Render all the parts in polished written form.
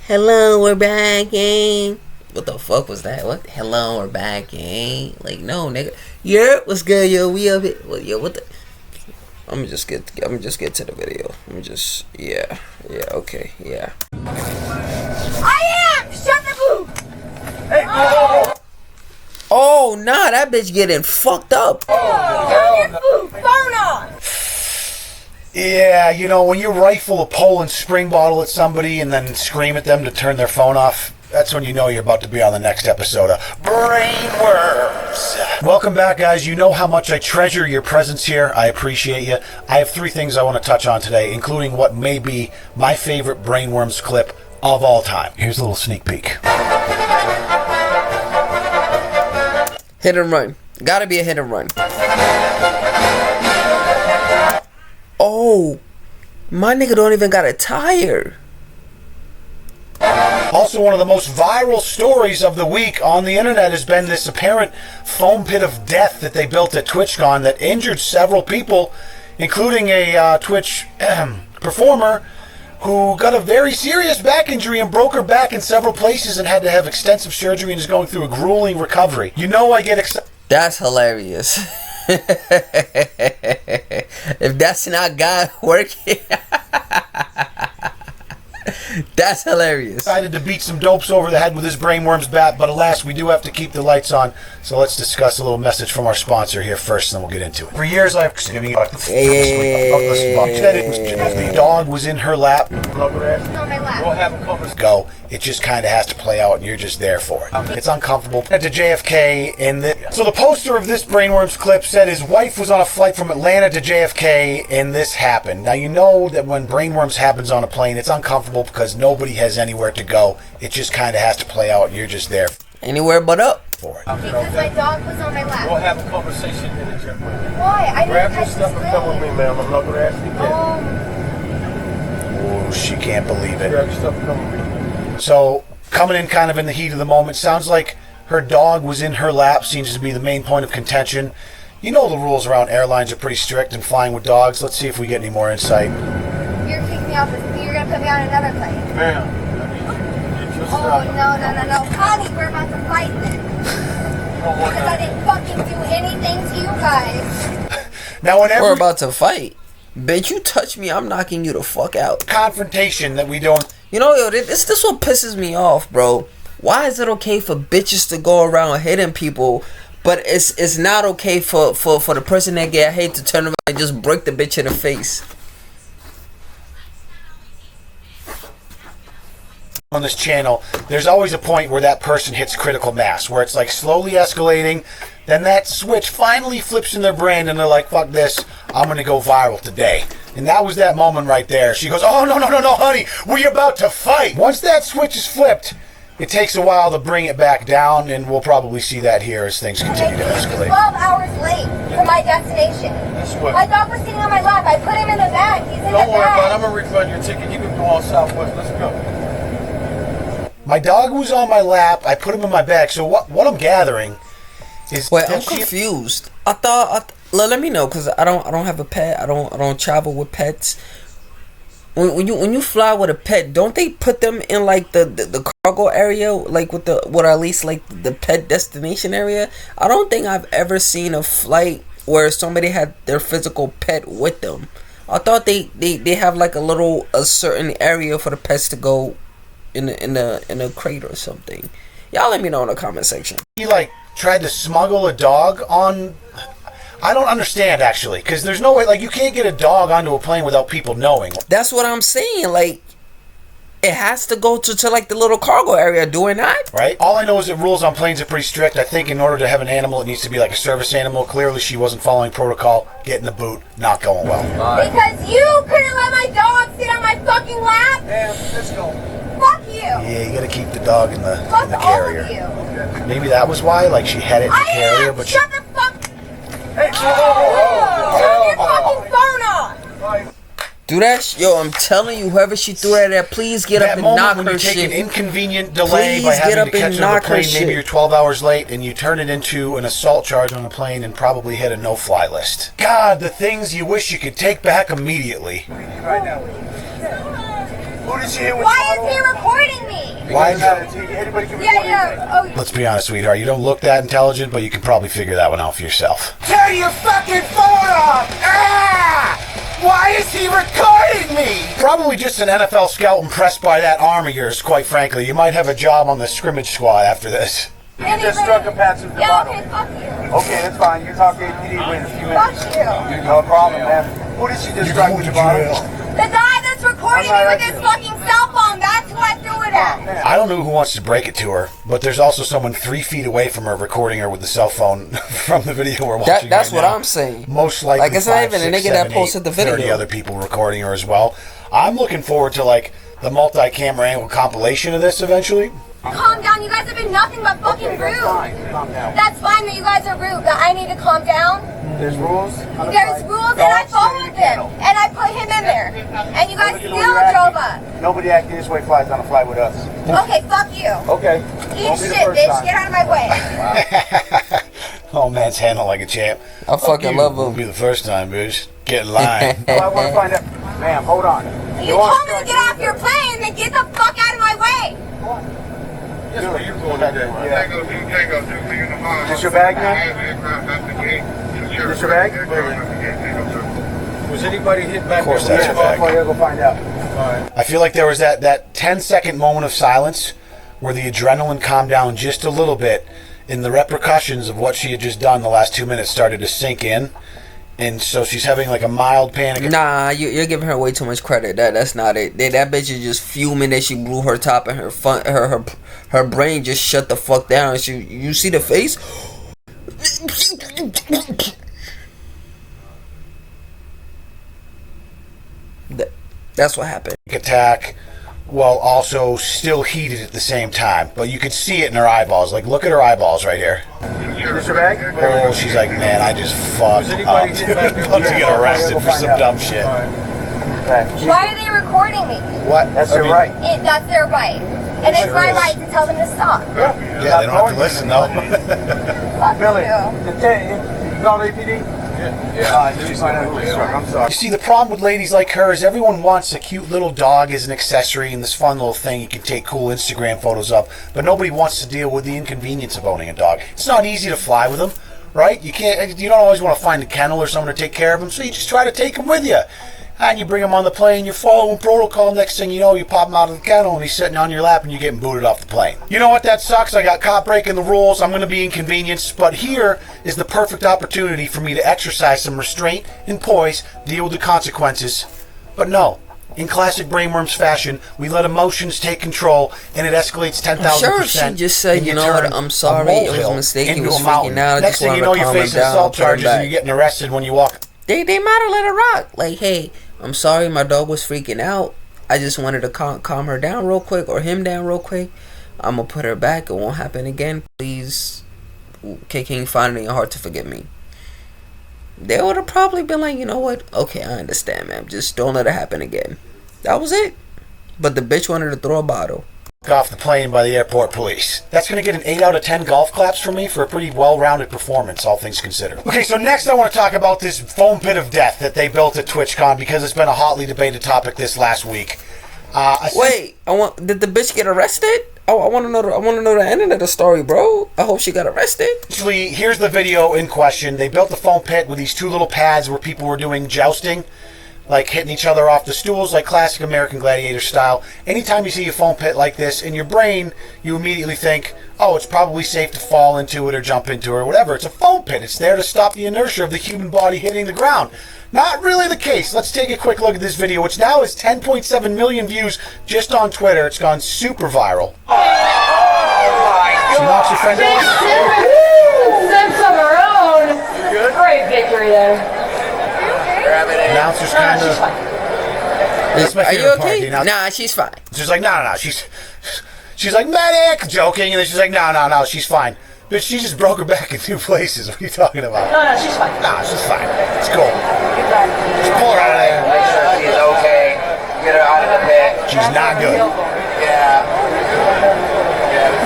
Hello, we're back, gang. What the fuck was that? What? Hello, we're back, gang. Like, no, nigga. Yeah, what's good, yo? We up it. Well, yo, what the? I'm gonna just get to the video. Yeah, okay, yeah. I am. Shut the booth. Hey, Oh, nah, that bitch getting fucked up. Turn your phone on. Yeah, you know, when you rifle a Poland spring bottle at somebody and then scream at them to turn their phone off, that's when you know you're about to be on the next episode of Brainworms. Welcome back, guys. You know how much I treasure your presence here. I appreciate you. I have 3 things I want to touch on today, including what may be my favorite Brainworms clip of all time. Here's a little sneak peek. Hit and run. Gotta be a hit and run. Oh, my nigga don't even got a tire. Also, one of the most viral stories of the week on the internet has been this apparent foam pit of death that they built at TwitchCon that injured several people, including a Twitch performer who got a very serious back injury and broke her back in several places and had to have extensive surgery and is going through a grueling recovery. You know I get excited. That's hilarious. If that's not God working, that's hilarious. Decided to beat some dopes over the head with his Brainworms bat, but alas, we do have to keep the lights on. So let's discuss a little message from our sponsor here first, and then we'll get into it. For years, I've giving the dog was in her lap. Go. It just kind of has to play out, and you're just there for it. It's uncomfortable. And to JFK, so the poster of this Brainworms clip said his wife was on a flight from Atlanta to JFK, and this happened. Now you know that when Brainworms happens on a plane, it's uncomfortable because nobody has anywhere to go. It just kind of has to play out, and you're just there. Anywhere but up. For it. Because my dog was on my lap. We'll have a conversation in the gym. Why? I Grab didn't your touch stuff the and come with me, ma'am. I'm not going to ask you again. Oh, she can't believe it. Grab your stuff and come with me. So, coming in kind of in the heat of the moment, sounds like her dog was in her lap, seems to be the main point of contention. You know the rules around airlines are pretty strict and flying with dogs. Let's see if we get any more insight. You're kicking me off. You're going to put me on another plane. Ma'am, get your Oh, stuff. no. Honey, we're about to fight then. Because I didn't fucking do anything to you guys. Now, whenever We're about to fight. Bitch, you touch me, I'm knocking you the fuck out. confrontation that we don't. You know, yo, this what pisses me off, bro. Why is it okay for bitches to go around hitting people, but it's not okay for the person that get hate to turn around and just break the bitch in the face? On this channel, there's always a point where that person hits critical mass, where it's like slowly escalating, then that switch finally flips in their brain and they're like, fuck this, I'm gonna go viral today. And that was that moment right there. She goes, oh, no, honey, we're about to fight. Once that switch is flipped, it takes a while to bring it back down, and we'll probably see that here as things continue to escalate. 12 hours late for my destination. That's what. My dog was sitting on my lap. I put him in the bag. He's in the Don't worry about it. I'm bag. going to refund your ticket. You can go on Southwest. Let's go. My dog was on my lap. I put him in my bag. So what I'm gathering is Wait, that I'm confused. Let me know, cause I don't have a pet. I don't travel with pets. When you fly with a pet, don't they put them in like the cargo area, like with at least like the pet destination area? I don't think I've ever seen a flight where somebody had their physical pet with them. I thought they have like a certain area for the pets to go in a crate or something. Y'all let me know in the comment section. He like tried to smuggle a dog on. I don't understand actually, because there's no way, like, you can't get a dog onto a plane without people knowing. That's what I'm saying. Like, it has to go to like the little cargo area, do it not? Right? All I know is that rules on planes are pretty strict. I think in order to have an animal, it needs to be like a service animal. Clearly, she wasn't following protocol. Getting the boot, not going well. Because you couldn't let my dog sit on my fucking lap. Ma'am, let's go. Fuck you. Yeah, you gotta keep the dog in the Fuck all carrier. of you. Maybe that was why, like, she had it in the carrier, but she... Shut the fuck. Hey, Turn your fucking phone off. Do that, yo! I'm telling you, whoever she threw that at, please get That up and moment knock when her you take shit. an inconvenient delay Please by get having up to catch and another knock her plane, maybe shit. you're 12 hours late, and you turn it into an assault charge on a plane and probably hit a no-fly list. God, the things you wish you could take back immediately. right now. Who did you hit with Why is he recording me? Why? Anybody can record Yeah. Oh, Let's be honest, sweetheart. You don't look that intelligent, but you can probably figure that one out for yourself. Turn your fucking phone off! Ah! Why is he recording me? Probably just an NFL scout impressed by that arm of yours, quite frankly. You might have a job on the scrimmage squad after this. You just struck a passive yeah, bottle. okay, fuck you. Okay, that's fine. You talk to APD wait a few minutes. Fuck you. No problem, man. Who did she just strike with the bottle? The guy that's recording me with his fucking cell phone, that's who I threw it at. I don't know who wants to break it to her, but there's also someone 3 feet away from her recording her with the cell phone from the video we're watching. That's right what now. I'm saying. Most likely, Like, it's not 5, even a 6, nigga that 7, posted the 8, 30 video. other people recording her as well. I'm looking forward to like the multi-camera angle compilation of this eventually. Calm down, you guys have been nothing but fucking rude. Fine, calm down. That's fine that you guys are rude, but I need to calm down. There's rules. There's rules and I followed them. And I put him in there. And you guys still drove up. Nobody acting this way flies on a flight with us. Okay, fuck you. Okay. Eat Won't be the shit, first bitch. time. Get out of my way. Oh, man's handled like a champ. I fucking love Won't be him. the first time, bitch. Get in line. Well, I want to find out. Ma'am, hold on. You told me to get off your plane, then get the fuck out of my way. Yes, where you going today? Yeah. Is this your bag now? This your bag? Was anybody hit back? Of course that's your bag. I gotta go find out. I feel like there was that 10-second moment of silence where the adrenaline calmed down just a little bit and the repercussions of what she had just done the last 2 minutes started to sink in. And so she's having like a mild panic. Nah, you're giving her way too much credit. That's not it. That bitch is just fuming that she blew her top and her brain just shut the fuck down. You see the face? That's what happened. Attack while also still heated at the same time. But you could see it in her eyeballs. Like, look at her eyeballs right here. This your bag? Oh, she's like, man, I just fucked up. About to get arrested for some dumb shit. Okay. Why are they recording me? What? That's your right. That's their right. And it's my right to tell them to stop. Yeah, they don't have to listen, though. Fuck Billy, you. you called APD? Yeah. Did you find out who he struck? I'm sorry. You see, the problem with ladies like her is everyone wants a cute little dog as an accessory and this fun little thing you can take cool Instagram photos of, but nobody wants to deal with the inconvenience of owning a dog. It's not easy to fly with them, right? You don't always want to find a kennel or someone to take care of them, so you just try to take them with you. And you bring him on the plane, you're following protocol, next thing you know, you pop him out of the kennel and he's sitting on your lap and you're getting booted off the plane. You know what, that sucks, I got caught breaking the rules, I'm going to be inconvenienced, but here is the perfect opportunity for me to exercise some restraint and poise, deal with the consequences. But no, in classic Brainworms fashion, we let emotions take control and it escalates 10,000%. Sure, she just said, and you know what, turn I'm sorry, a it was a molehill mistake, he into was a mountain. freaking out, I Next just thing you wanted know, to you're calm him facing down, assault put him charges and back. you're getting arrested when you walk. They might have let her rock. Like, hey, I'm sorry, my dog was freaking out. I just wanted to calm her down real quick, or him down real quick. I'm gonna put her back. It won't happen again. Please, can you find it in your heart to forgive me? They would have probably been like, you know what? Okay, I understand, man. Just don't let it happen again. That was it. But the bitch wanted to throw a bottle. Off the plane by the airport police. That's going to get an 8 out of 10 golf claps from me for a pretty well-rounded performance, all things considered. Okay, so next I want to talk about this foam pit of death that they built at TwitchCon because it's been a hotly debated topic this last week. Wait, did the bitch get arrested? I want to know the ending of the story, bro. I hope she got arrested. Actually, here's the video in question. They built the foam pit with these 2 little pads where people were doing jousting, like hitting each other off the stools, like classic American Gladiator style. Anytime you see a foam pit like this, in your brain, you immediately think, oh, it's probably safe to fall into it or jump into it or whatever. It's a foam pit. It's there to stop the inertia of the human body hitting the ground. Not really the case. Let's take a quick look at this video, which now has 10.7 million views just on Twitter. It's gone super viral. She knocks her friend down. Sense of her own. Great victory there. Announcer's kind of. Are you okay? Nah, she's fine. She's like, no. She's like, medic, joking, and then she's like, no, she's fine. But she just broke her back in 2 places. What are you talking about? No, she's fine. Nah, she's fine. It's cool. Just pull her out of there. Make sure she's okay. Get her out of the pit. She's not good. Yeah.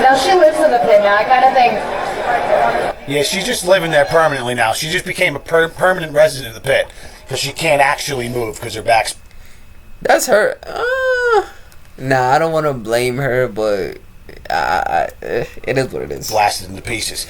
Now she lives in the pit now, I kind of think. Yeah, she's just living there permanently now. She just became a permanent resident of the pit because she can't actually move because her back's. That's her. Nah, I don't want to blame her, but it is what it is. Blasted into pieces.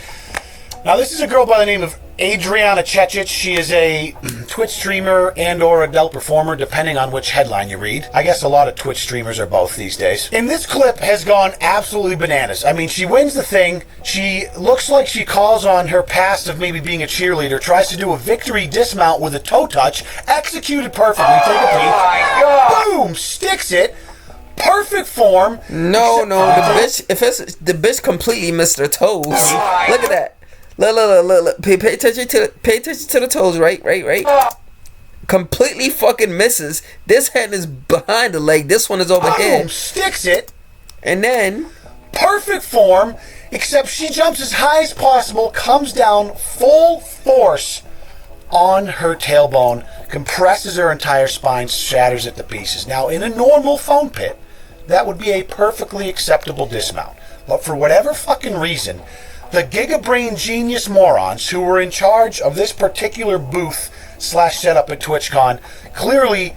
Now, this is a girl by the name of Adriana Chechich. She is a Twitch streamer and or adult performer, depending on which headline you read. I guess a lot of Twitch streamers are both these days. And this clip has gone absolutely bananas. I mean, she wins the thing. She looks like she calls on her past of maybe being a cheerleader, tries to do a victory dismount with a toe touch, executed perfectly. Take a peek. Boom! Sticks it. Perfect form. No, the bitch completely missed her toes. Look at that. Look. Pay attention to the toes, right. Completely fucking misses. This hand is behind the leg. This one is over here. Sticks it. And then perfect form, except she jumps as high as possible, comes down full force on her tailbone, compresses her entire spine, shatters it to pieces. Now, in a normal foam pit, that would be a perfectly acceptable dismount. But for whatever fucking reason, the gigabrain genius morons who were in charge of this particular booth / setup at TwitchCon clearly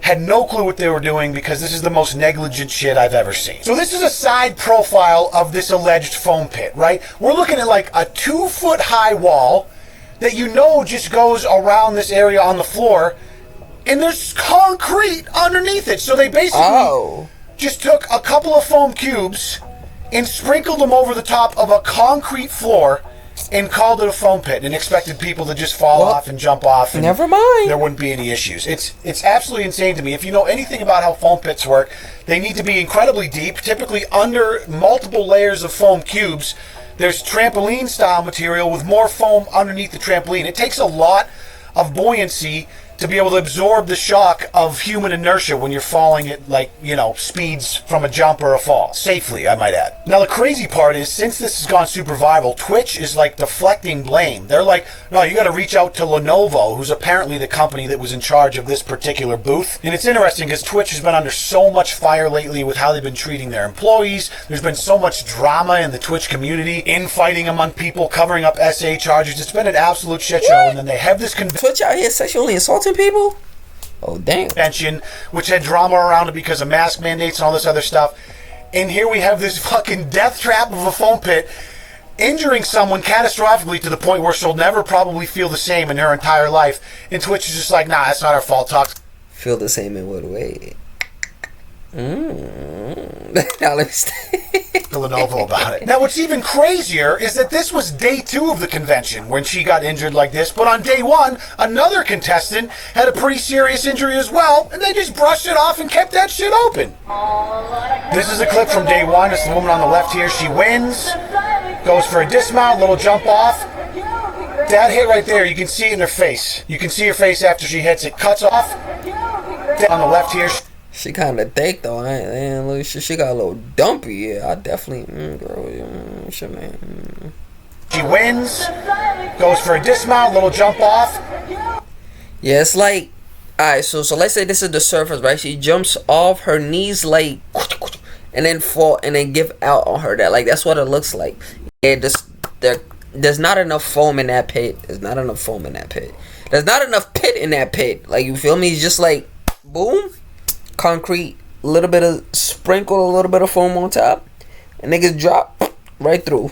had no clue what they were doing, because this is the most negligent shit I've ever seen. So this is a side profile of this alleged foam pit, right? We're looking at like a 2-foot high wall that just goes around this area on the floor, and there's concrete underneath it. So they basically just took a couple of foam cubes and sprinkled them over the top of a concrete floor and called it a foam pit and expected people to just fall off and jump off. And never mind. There wouldn't be any issues. It's absolutely insane to me. If you know anything about how foam pits work, they need to be incredibly deep, typically under multiple layers of foam cubes. There's trampoline style material with more foam underneath the trampoline. It takes a lot of buoyancy to be able to absorb the shock of human inertia when you're falling at, speeds from a jump or a fall. Safely, I might add. Now, the crazy part is, since this has gone super viral, Twitch is, deflecting blame. They're like, no, you gotta reach out to Lenovo, who's apparently the company that was in charge of this particular booth. And it's interesting, because Twitch has been under so much fire lately with how they've been treating their employees. There's been so much drama in the Twitch community, infighting among people, covering up SA charges. It's been an absolute shit show, and then they have this Twitch out here sexually assaulting people? Oh, damn. Convention, which had drama around it because of mask mandates and all this other stuff. And here we have this fucking death trap of a foam pit injuring someone catastrophically to the point where she'll never probably feel the same in her entire life. And Twitch is just like, nah, that's not our fault. Feel the same in what way? Now let me stay. Lenovo about it. Now, what's even crazier is that this was day 2 of the convention when she got injured like this, but on day 1, another contestant had a pretty serious injury as well, and they just brushed it off and kept that shit open. This is a clip from day 1. It's the woman on the left here. She wins, goes for a dismount, little jump off. That hit right there, you can see it in her face. You can see her face after she hits it. Cuts off. On the left here. She kind of thick though. She got a little dumpy. Yeah, I definitely, shit, man. She wins, goes for a dismount, little jump off. Yeah, it's like, alright, so let's say this is the surface, right? She jumps off her knees like, and then fall, and then give out on her. That's what it looks like. Yeah, there's not enough foam in that pit. There's not enough foam in that pit. There's not enough pit in that pit. Like, you feel me? It's just like, boom. Concrete, a little bit of sprinkle, a little bit of foam on top, and niggas drop right through.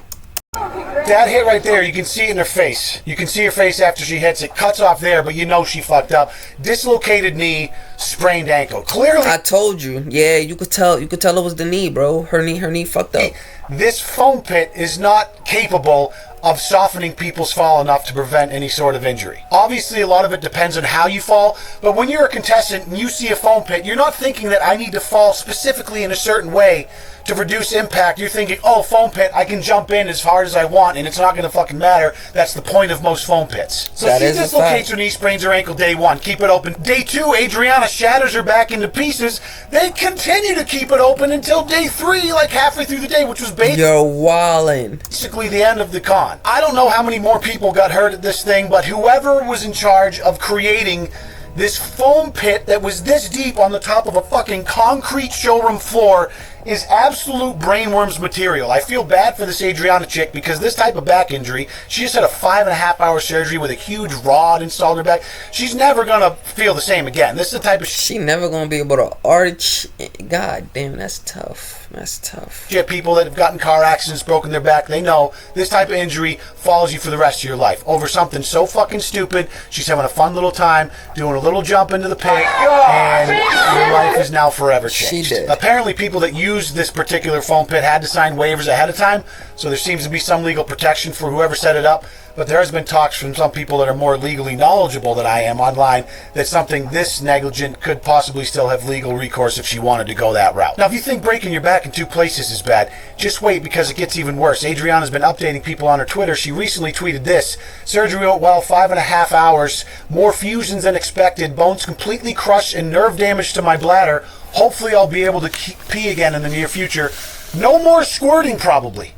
That hit right there, you can see it in her face. You can see her face after she hits it. Cuts off there, but she fucked up. Dislocated knee, sprained ankle. Clearly, I told you. Yeah, you could tell. You could tell it was the knee, bro. Her knee fucked up. This foam pit is not capable of softening people's fall enough to prevent any sort of injury. Obviously, a lot of it depends on how you fall, but when you're a contestant and you see a foam pit, you're not thinking that I need to fall specifically in a certain way to reduce impact. You're thinking, oh, foam pit, I can jump in as hard as I want and it's not going to fucking matter. That's the point of most foam pits. So she dislocates her knee, sprains her ankle day 1. Keep it open. Day 2, Adriana shatters her back into pieces. They continue to keep it open until day 3, like halfway through the day, which was You're wildin'. basically the end of the con. I don't know how many more people got hurt at this thing, but whoever was in charge of creating this foam pit that was this deep on the top of a fucking concrete showroom floor is absolute brainworms material. I feel bad for this Adriana chick because this type of back injury, she just had a 5.5-hour surgery with a huge rod installed in her back. She's never going to feel the same again. This is the type of She never gonna be able to arch. God damn, that's tough. That's tough. shit. People that have gotten car accidents, broken their back, they know this type of injury follows you for the rest of your life. Over something so fucking stupid. She's having a fun little time, doing a little jump into the pit, and your life is now forever changed. She did. Apparently, people that used this particular foam pit had to sign waivers ahead of time, so there seems to be some legal protection for whoever set it up. But there has been talks from some people that are more legally knowledgeable than I am online that something this negligent could possibly still have legal recourse if she wanted to go that route. Now, if you think breaking your back in 2 places is bad, just wait because it gets even worse. Adriana's been updating people on her Twitter. She recently tweeted this: surgery went well, 5.5 hours, more fusions than expected, bones completely crushed and nerve damage to my bladder. Hopefully I'll be able to pee again in the near future. No more squirting probably.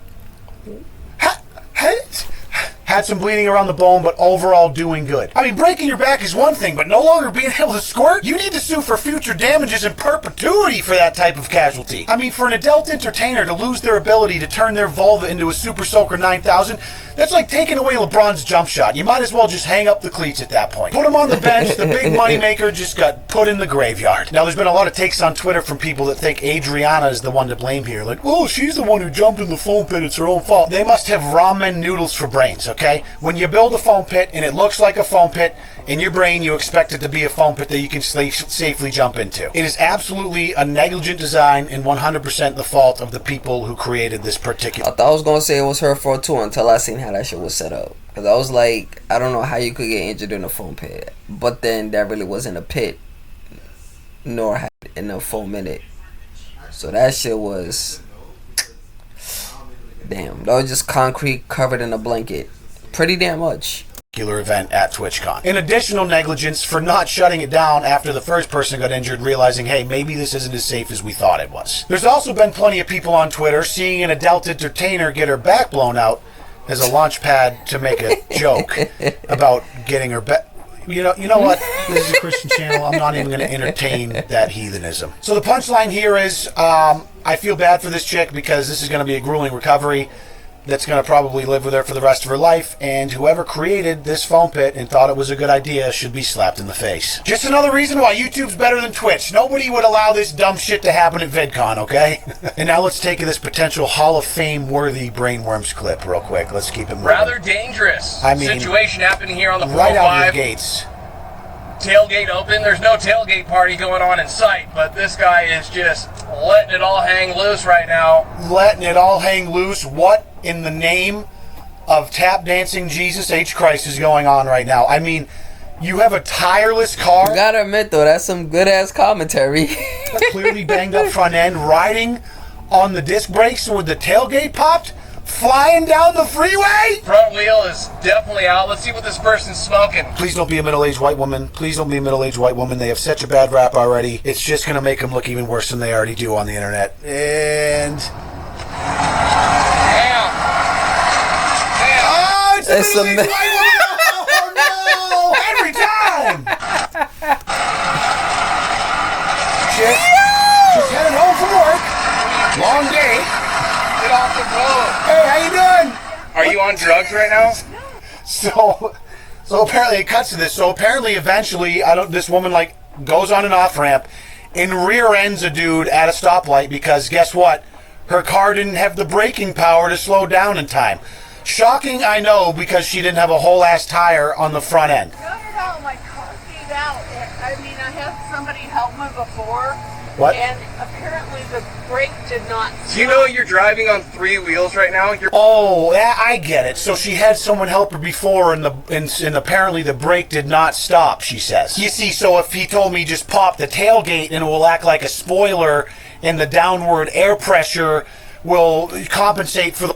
Had some bleeding around the bone, but overall doing good. I mean, breaking your back is one thing, but no longer being able to squirt? You need to sue for future damages in perpetuity for that type of casualty. I mean, for an adult entertainer to lose their ability to turn their vulva into a Super Soaker 9000, that's like taking away LeBron's jump shot. You might as well just hang up the cleats at that point. Put him on the bench. The big moneymaker just got put in the graveyard. Now, there's been a lot of takes on Twitter from people that think Adriana is the one to blame here. Like, oh, she's the one who jumped in the foam pit. It's her own fault. They must have ramen noodles for brains, okay? When you build a foam pit and it looks like a foam pit, in your brain you expect it to be a foam pit that you can safely jump into. It is absolutely a negligent design and 100% the fault of the people who created this particular. I thought I was gonna say it was her fault too until I seen how that shit was set up. Cause I was like, I don't know how you could get injured in a foam pit, but then that really wasn't a pit, nor had enough foam in it. So that shit was, damn. That was just concrete covered in a blanket. Pretty damn much. Event at TwitchCon. An additional negligence for not shutting it down after the first person got injured, realizing, hey, maybe this isn't as safe as we thought it was. There's also been plenty of people on Twitter seeing an adult entertainer get her back blown out as a launch pad to make a joke about getting her back. You know what? This is a Christian channel. I'm not even going to entertain that heathenism. So the punchline here is, I feel bad for this chick because this is going to be a grueling recovery that's going to probably live with her for the rest of her life, and whoever created this foam pit and thought it was a good idea should be slapped in the face. Just another reason why YouTube's better than Twitch. Nobody would allow this dumb shit to happen at VidCon, okay? And now let's take this potential Hall of Fame worthy brainworms clip real quick. Let's keep it moving. Rather dangerous situation happening here on the 405. Right out your gates. Tailgate open. There's no tailgate party going on in sight, but this guy is just letting it all hang loose right now. Letting it all hang loose? What in the name of tap dancing Jesus H. Christ is going on right now? I mean, you have a tireless car. You gotta admit though, that's some good ass commentary. A clearly banged up front end, riding on the disc brakes with the tailgate popped, flying down the freeway. Front wheel is definitely out. Let's see what this person's smoking. Please don't be a middle-aged white woman. Please don't be a middle-aged white woman. They have such a bad rap already. It's just going to make them look even worse than they already do on the internet. And... Damn. Oh, it's a It's a middle-aged white woman. Oh, no. Every time. Just headed home from work. Long day. Get off the road. Hey, how you doing? Are you on drugs right now? So apparently it cuts to this. So apparently eventually, this woman like goes on an off ramp and rear ends a dude at a stoplight because guess what? Her car didn't have the braking power to slow down in time. Shocking, I know, because she didn't have a whole ass tire on the front end. Not at all. My car gave out. I mean, I had somebody help me before. What? And apparently the brake did not stop. Do you know you're driving on 3 wheels right now? Oh, yeah, I get it. So she had someone help her before, and apparently the brake did not stop, she says. You see, so if he told me just pop the tailgate and it will act like a spoiler and the downward air pressure will compensate for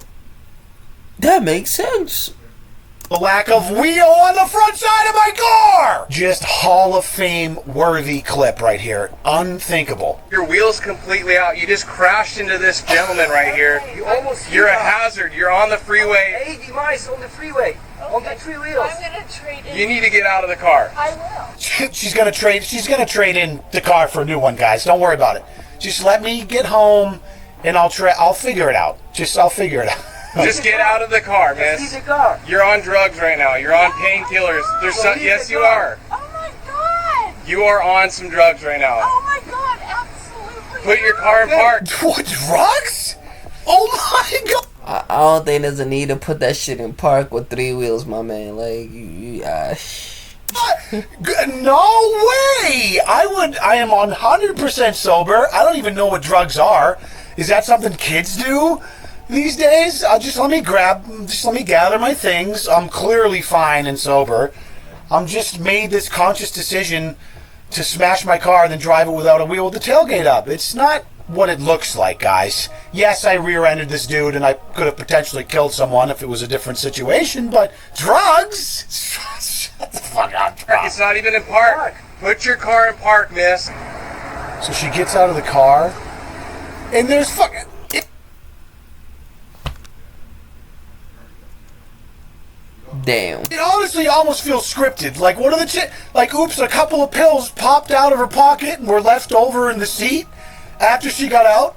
That makes sense. the lack of wheel on the front side of my car! Just Hall of Fame worthy clip right here. Unthinkable. Your wheel's completely out. You just crashed into this gentleman right here. You're a hazard. You're on the freeway. 80 miles on the freeway. On the 3 wheels. I'm going to trade in. You need to get out of the car. I will. She's gonna trade in the car for a new one, guys. Don't worry about it. Just let me get home and I'll figure it out. I'll figure it out. Just get out of the car, miss. You're on drugs right now. You're on painkillers. Yes, you are. Oh my god! You are on some drugs right now. Oh my god, absolutely. Put your car in park. What, drugs? Oh my god! I don't think there's a need to put that shit in park with 3 wheels, my man. Like, no way! I am 100% sober. I don't even know what drugs are. Is that something kids do these days? Just let me gather my things. I'm clearly fine and sober. I'm just made this conscious decision to smash my car and then drive it without a wheel with the tailgate up. It's not what it looks like, guys. Yes, I rear-ended this dude and I could have potentially killed someone if it was a different situation, but drugs? Shut the fuck up, drugs. It's not even in park. Put your car in park, miss. So she gets out of the car and there's fucking... damn. It honestly almost feels scripted. Like, what are the like, oops, a couple of pills popped out of her pocket and were left over in the seat after she got out?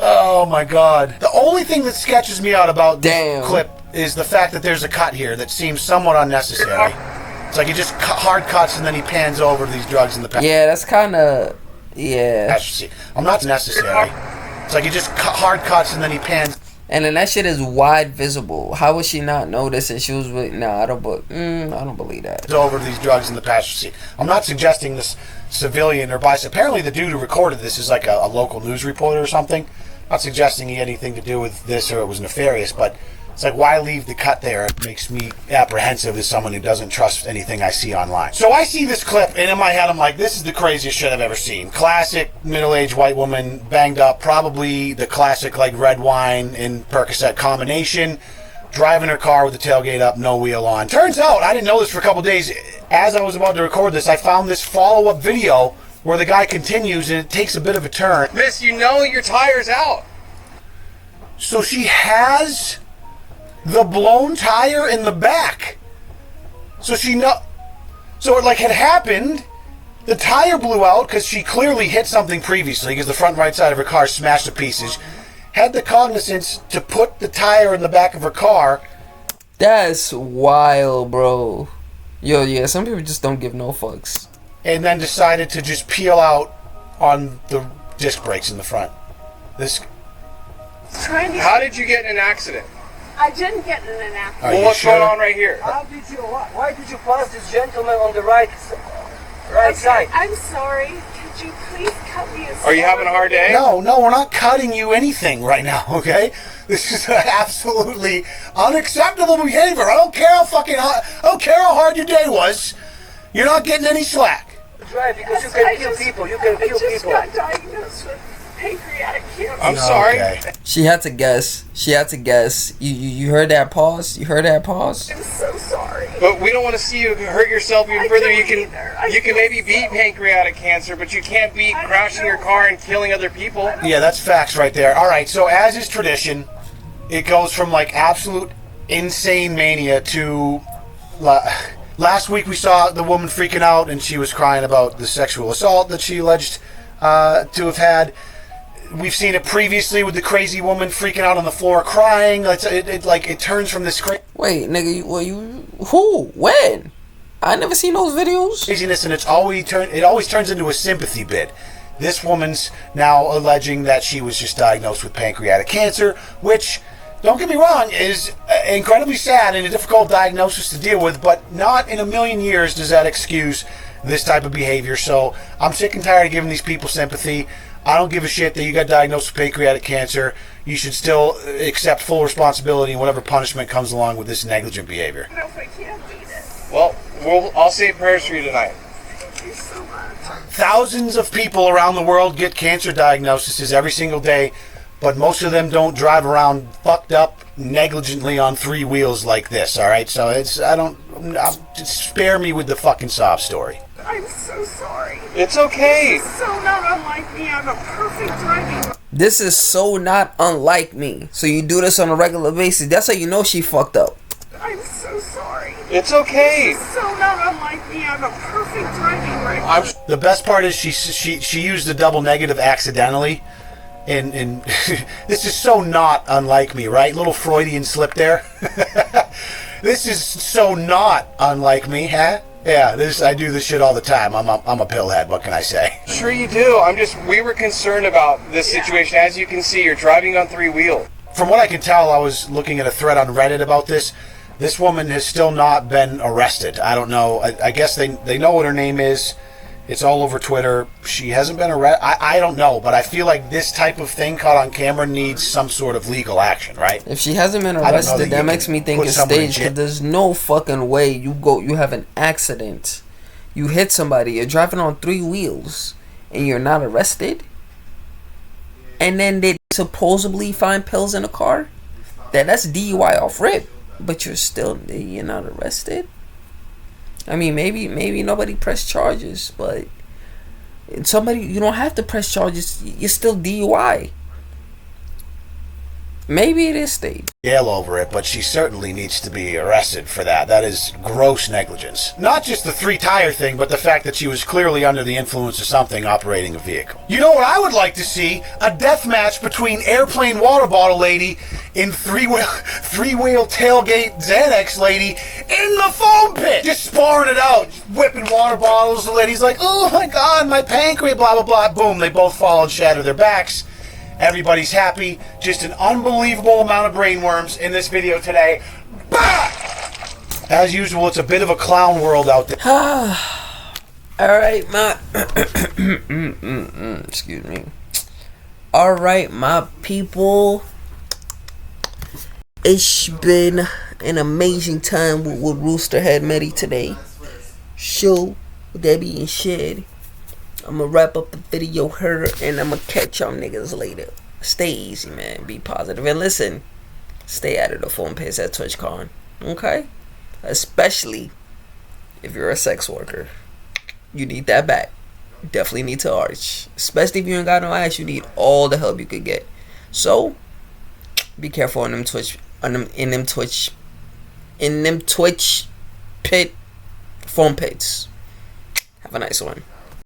Oh my god. The only thing that sketches me out about this clip is the fact that there's a cut here that seems somewhat unnecessary. It's like he just hard cuts and then he pans over these drugs in the past. Yeah, that's kind of... yeah. I'm not necessary. It's like he just hard cuts and then he pans... and then that shit is wide visible. How would she not notice? And she was with... nah, I don't believe that. Over these drugs in the passenger seat. I'm not suggesting this civilian or bicycle. Apparently the dude who recorded this is like a local news reporter or something. Not suggesting he had anything to do with this or it was nefarious, but it's like, why leave the cut there? It makes me apprehensive as someone who doesn't trust anything I see online. So I see this clip, and in my head I'm like, this is the craziest shit I've ever seen. Classic middle-aged white woman, banged up, probably the classic like red wine and Percocet combination, driving her car with the tailgate up, no wheel on. Turns out, I didn't know this for a couple days, as I was about to record this, I found this follow-up video where the guy continues and it takes a bit of a turn. Miss, you know your tire's out. So she has the blown tire in the back. So it like had happened. The tire blew out because she clearly hit something previously because the front right side of her car smashed to pieces. Had the cognizance to put the tire in the back of her car. That's wild, bro. Yo, yeah, some people just don't give no fucks. And then decided to just peel out on the disc brakes in the front. How did you get in an accident? I didn't get in an accident. Well, what's going on right here? Why did you pass this gentleman on the right side? I'm sorry. Could you please cut me a... Are you having a hard day? No, we're not cutting you anything right now, okay? This is absolutely unacceptable behavior. I don't care how hard your day was. You're not getting any slack. Right, because you can kill people. You can kill I just people. got diagnosed with pancreatic cancer. I'm sorry. Okay. She had to guess. You heard that pause? You heard that pause? I'm so sorry. But we don't want to see you hurt yourself even I further. don't You can either. maybe beat pancreatic cancer, but you can't beat crashing your car and killing other people. Yeah, that's facts right there. All right, so as is tradition, it goes from like absolute insane mania to... last week we saw the woman freaking out and she was crying about the sexual assault that she alleged to have had. We've seen it previously with the crazy woman freaking out on the floor crying. It turns from this Wait, nigga, who? When? I never seen those videos. craziness, and it always turns into a sympathy bit. This woman's now alleging that she was just diagnosed with pancreatic cancer, which, don't get me wrong, is incredibly sad and a difficult diagnosis to deal with, but not in a million years does that excuse this type of behavior. So I'm sick and tired of giving these people sympathy. I don't give a shit that you got diagnosed with pancreatic cancer. You should still accept full responsibility and whatever punishment comes along with this negligent behavior. I don't know if I can beat it. Well, I'll say prayers for you tonight. Thank you so much. Thousands of people around the world get cancer diagnoses every single day, but most of them don't drive around fucked up negligently on 3 wheels like this, all right? So just spare me with the fucking sob story. I'm so sorry. It's okay. This is so not unlike me. I'm a perfect driving. This is so not unlike me. So you do this on a regular basis. That's how you know she fucked up. I'm so sorry. It's okay. This is so not unlike me. I'm a perfect driving record. The best part is she used the double negative accidentally, and this is so not unlike me, right? Little Freudian slip there. This is so not unlike me, huh? Yeah, I do this shit all the time. I'm a pillhead. What can I say? Sure you do. We were concerned about this situation. As you can see, you're driving on 3 wheels. From what I can tell, I was looking at a thread on Reddit about this. This woman has still not been arrested. I don't know. I guess they know what her name is. It's all over Twitter. She hasn't been arrested. I don't know, but I feel like this type of thing caught on camera needs some sort of legal action, right? If she hasn't been arrested, that makes me think it's staged, because there's no fucking way you have an accident. You hit somebody, you're driving on 3 wheels, and you're not arrested? And then they supposedly find pills in the car? That's DUI off rip. But you're not arrested? I mean, maybe nobody pressed charges, but you don't have to press charges. You're still DUI. Maybe it is staged. Yell over it, but she certainly needs to be arrested for that. That is gross negligence. Not just the 3-tire thing, but the fact that she was clearly under the influence of something operating a vehicle. You know what I would like to see? A death match between airplane water bottle lady and three-wheel tailgate Xanax lady in the foam pit. Just sparring it out, whipping water bottles. The lady's like, oh my God, my pancreas, blah, blah, blah. Boom, they both fall and shatter their backs. Everybody's happy. Just an unbelievable amount of brainworms in this video today. Bah! As usual, it's a bit of a clown world out there. Alright, excuse me. Alright, my people. It's been an amazing time with Roosterhead Medi today. Show, Debbie, and Shed. I'm gonna wrap up the video here, and I'm gonna catch y'all niggas later. Stay easy, man. Be positive. And listen, stay out of the phone pays at TwitchCon. Okay? Especially if you're a sex worker. You need that back. Definitely need to arch. Especially if you ain't got no ass, you need all the help you could get. So, be careful in them Twitch pit phone pits. Have a nice one.